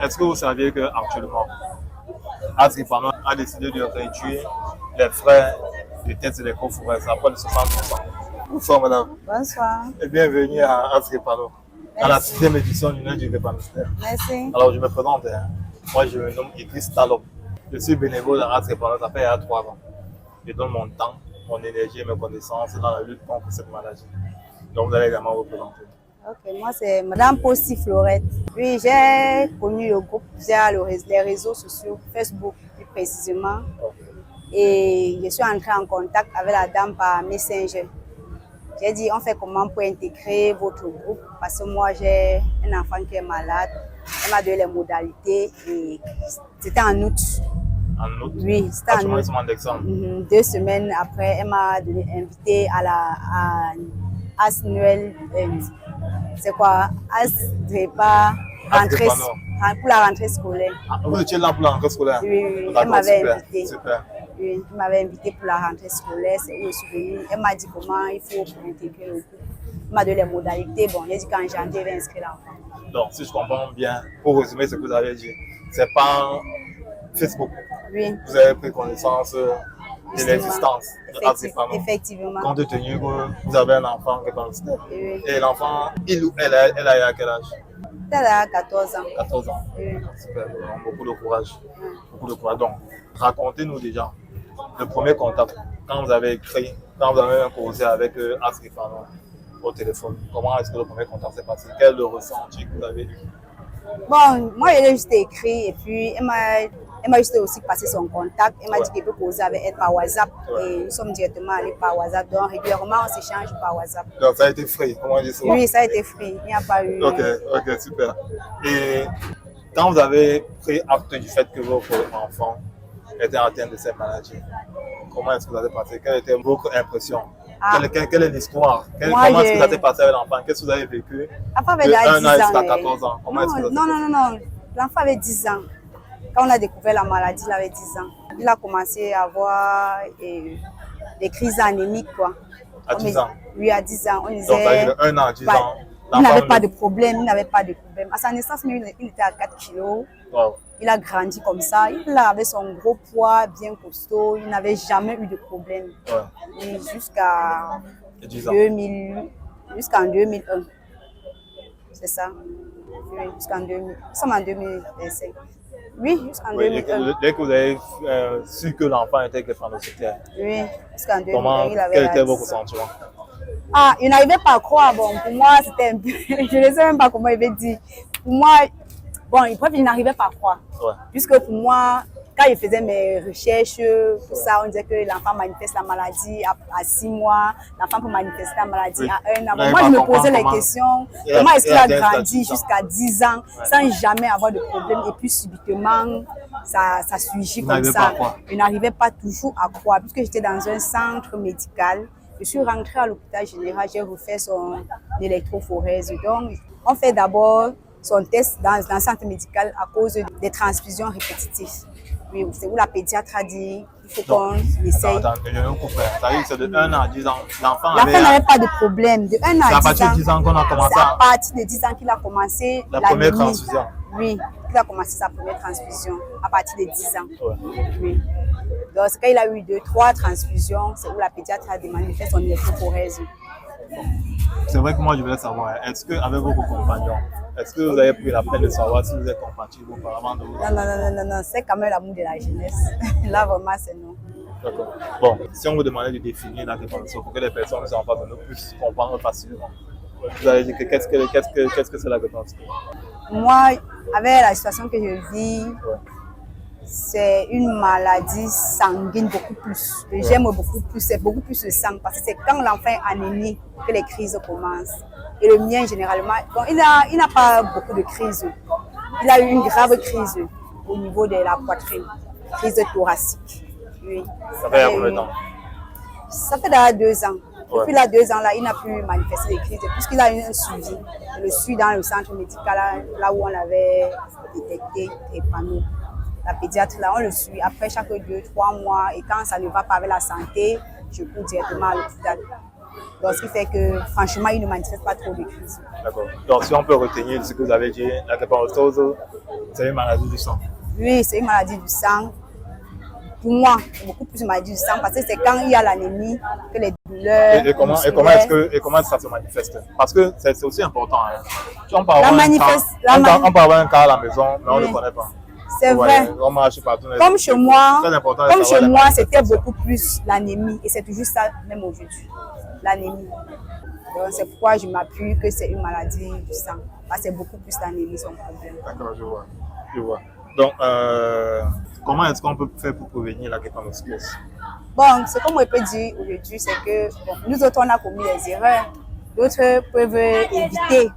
Est-ce que vous saviez qu'actuellement, Asripano a décidé de réduire les frais de tests et les coffres à près de 60%? Bonsoir madame. Bonsoir. Et bienvenue à Asripano, à la 6e édition du Lundi du Ministère. Merci. Alors je me présente, moi je me nomme Idriss Talon. Je suis bénévole à Asripano, ça fait 3 ans. Je donne mon temps, mon énergie et mes connaissances dans la lutte contre cette maladie. Donc vous allez également vous présenter. Ok, moi c'est Madame Possi Florette. Oui, j'ai connu le groupe via les réseaux sociaux, Facebook plus précisément. Et je suis entrée en contact avec la dame par Messenger. J'ai dit, on fait comment pour intégrer votre groupe parce que moi j'ai un enfant qui est malade. Elle m'a donné les modalités et c'était en août. En août? Oui, c'était en août. En décembre. 2 semaines après, elle m'a invité à As Noël. C'est quoi? As Drepa pour la rentrée scolaire. Ah, vous étiez là pour la rentrée scolaire? Oui, elle m'avait invité. Super. Oui, elle m'avait invité pour la rentrée scolaire. C'est où je suis venue. Elle m'a dit comment il faut pour intégrer le groupe. Elle m'a donné les modalités. Bon, j'ai dit qu'en janvier, elle va inscrire l'enfant. Donc, si je comprends bien, pour résumer ce que vous avez dit, c'est par Facebook. Oui. Vous avez pris connaissance de l'existence de Asripano. Effectivement. Compte tenu que vous avez un enfant qui est dans le système. Oui. Et l'enfant, il ou elle a quel âge? Elle a 14 ans. 14 ans. Oui. Super. Donc, beaucoup de courage. Beaucoup de courage. Donc, racontez-nous déjà le premier contact. Quand vous avez écrit, quand vous avez causé avec Asripano au téléphone, comment est-ce que le premier contact s'est passé? Quel est le ressenti que vous avez eu? Bon, moi, elle a juste écrit et puis elle m'a juste aussi passé son contact. Elle m'a dit qu'elle peut causer avec elle par WhatsApp. Et nous sommes directement allés par WhatsApp. Donc, régulièrement, on s'échange par WhatsApp. Donc, ça a été free, comment on dit ça? Oui, ça a été free. Il n'y a pas eu... Ok, super. Et quand vous avez pris acte du fait que votre enfant était atteint de cette maladie, comment est-ce que vous avez passé? Quelle était votre impression? Quelle est l'histoire? Comment est-ce que ça s'est passé avec l'enfant? Qu'est-ce que vous avez vécu de 1 an jusqu'à 14 ans? Comment est-ce que ça s'est passé? Non. L'enfant avait 10 ans. Quand on a découvert la maladie, il avait 10 ans. Il a commencé à avoir des crises anémiques, quoi. À 10 ans? Oui, à 10 ans. On disait, donc, ça a eu 1 an, 10 ans. Il n'avait pas de problème, À sa naissance, il était à 4 kilos. Wow. Il a grandi comme ça. Il avait son gros poids bien costaud. Il n'avait jamais eu de problème. Ouais. Jusqu'en 2001. C'est ça. Oui, jusqu'en 2000. Nous sommes en 2025. Oui, jusqu'en 2001. Dès que vous avez su que l'enfant était drépanocytaire, oui, jusqu'en 2001, il avait quel était votre sentiment? Ah, il n'arrivait pas à croire. Bon, pour moi, c'était un peu... Je ne sais même pas comment il veut dire. Pour moi, bon, il n'arrivait pas à croire. Ouais. Puisque pour moi, quand je faisais mes recherches, tout ça, on disait que l'enfant manifeste la maladie à 6 mois, l'enfant peut manifester la maladie à 1 an. Bon, moi, je me posais les questions. Comment est-ce qu'il a grandi jusqu'à 10 ans sans jamais avoir de problème? Et puis, subitement, ça surgit comme ça. Je n'arrivais pas toujours à croire. Puisque j'étais dans un centre médical, je suis rentrée à l'hôpital général, j'ai refait son électrophorèse. Donc, on fait d'abord son test dans le centre médical à cause des transfusions répétitives. Oui, c'est où la pédiatre a dit qu'il faut qu'on essaye. Attends, je ne comprends pas. Ça veut dire que c'est de 1 an à 10 ans. L'enfant n'avait pas de problème. De 1 an à 10 ans. C'est à partir de 10 ans qu'on a commencé. C'est à partir de 10 ans qu'il a commencé la première transfusion. Oui, qu'il a commencé sa première transfusion à partir de 10 ans. Ouais. Oui. Donc, quand il a eu 2-3 transfusions, c'est où la pédiatre a demandé de faire son électrophorèse. C'est vrai que moi je voulais savoir, est-ce qu'avec vos compagnons, est-ce que vous avez pris la peine de savoir si vous êtes compatibles auparavant de vous? Non, c'est quand même l'amour de la jeunesse. Là, vraiment, c'est non. D'accord. Bon, si on vous demandait de définir la drépanocytose pour que les personnes qui sont en face de nous puissent comprendre facilement, vous allez dire qu'est-ce que c'est la drépanocytose? Moi, avec la situation que je vis, c'est une maladie sanguine beaucoup plus. J'aime beaucoup plus, c'est beaucoup plus le sang parce que c'est quand l'enfant est anémique que les crises commencent. Et le mien, généralement, bon, il n'a pas beaucoup de crises. Il a eu une grave crise au niveau de la poitrine, crise thoracique. Oui. Ça fait combien de temps? Ça fait déjà 2 ans. Depuis là 2 ans, là, il n'a plus manifesté des crises puisqu'il a eu un suivi. Je le suis dans le centre médical, là où on avait détecté les panneaux. La pédiatre, là, on le suit après chaque 2-3 mois. Et quand ça ne va pas avec la santé, je cours directement à l'hôpital. Donc, ce qui fait que, franchement, il ne manifeste pas trop de crise. D'accord. Donc, si on peut retenir ce que vous avez dit, la drépanocytose C'est une maladie du sang. Oui, c'est une maladie du sang. Pour moi, c'est beaucoup plus une maladie du sang parce que c'est quand il y a l'anémie que les douleurs. Et comment ça se manifeste? Parce que c'est aussi important. Hein. On peut avoir un cas à la maison, mais on ne le connaît pas. C'est vrai. On marche partout. Comme chez moi, c'était beaucoup plus l'anémie. Et c'est toujours ça, même aujourd'hui. L'anémie. Donc, c'est pourquoi je m'appuie que c'est une maladie du sang. C'est beaucoup plus l'anémie, son problème. D'accord, je vois. Donc, comment est-ce qu'on peut faire pour prévenir la drépanocytose? Bon, ce qu'on peut dire aujourd'hui, c'est que nous autres, on a commis des erreurs. D'autres peuvent éviter.